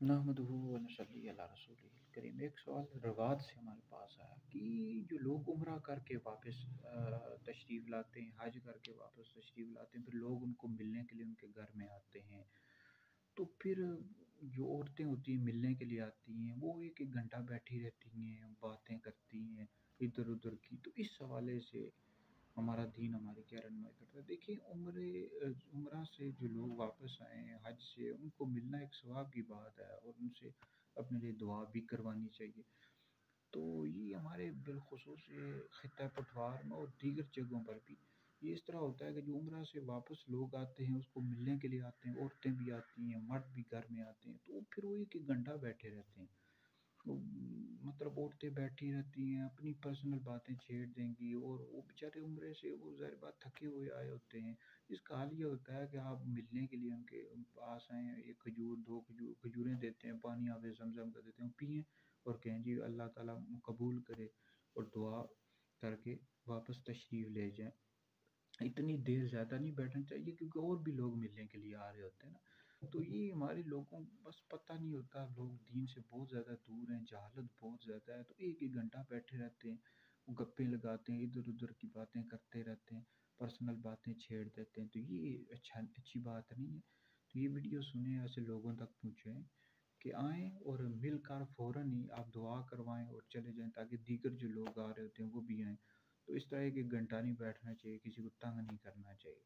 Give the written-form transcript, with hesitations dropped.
नहमदुहु व नसल्ली अला रसूलिल करीम। एक सवाल रवात से हमारे पास आया कि जो लोग उम्रा करके वापस तशरीफ़ लाते हैं, हज करके वापस तशरीफ़ लाते हैं, फिर लोग उनको मिलने के लिए उनके घर में आते हैं, तो फिर जो औरतें होती हैं मिलने के लिए आती हैं, वो एक एक घंटा बैठी रहती हैं, बातें करती हैं इधर उधर की। तो इस हवाले से हमारा दीन हमारी क्या रहनुमाई करता है। देखिए, उम्रा से जो लोग वापस आए हैं हज से, उनको मिलना एक सवाब की बात है और उनसे अपने लिए दुआ भी करवानी चाहिए। तो ये हमारे बिलखुसूस ये ख़ित्ता पटवार में और दीगर जगहों पर भी ये इस तरह होता है कि जो उम्रा से वापस लोग आते हैं उसको मिलने के लिए आते हैं, औरतें भी आती हैं, मर्द भी घर में आते हैं, तो फिर वो एक एक घंटा बैठे रहते हैं। वो मतलब औरतें बैठी रहती हैं, अपनी पर्सनल बातें छेड़ देंगी, और वो बेचारे उम्रे से वो ज़ाहिर बात थके हुए आए होते हैं। इसका हाल ये होता है कि आप मिलने के लिए उनके पास आएँ, 1 खजूर, 2 खजूरें देते हैं, पानी आप ज़मज़म का देते हैं, पिएँ और कहें जी अल्लाह ताला कबूल करे, और दुआ करके वापस तशरीफ़ ले जाएँ। इतनी देर ज़्यादा नहीं बैठना चाहिए क्योंकि और भी लोग मिलने के लिए आ रहे होते हैं ना। तो ये हमारे लोगों को बस पता नहीं होता, लोग दीन से बहुत ज़्यादा दूर हैं, जहालत बहुत ज़्यादा है, तो एक एक घंटा बैठे रहते हैं, वो गप्पे लगाते हैं, इधर उधर की बातें करते रहते हैं, पर्सनल बातें छेड़ देते हैं। तो ये अच्छी बात नहीं है। तो ये वीडियो सुने, ऐसे लोगों तक पहुँचाएँ कि आएँ और मिलकर फ़ौरन ही आप दुआ करवाएँ और चले जाएँ, ताकि दीगर जो लोग आ रहे होते हैं वो भी आएँ। तो इस तरह एक एक घंटा नहीं बैठना चाहिए, किसी को तंग नहीं करना चाहिए।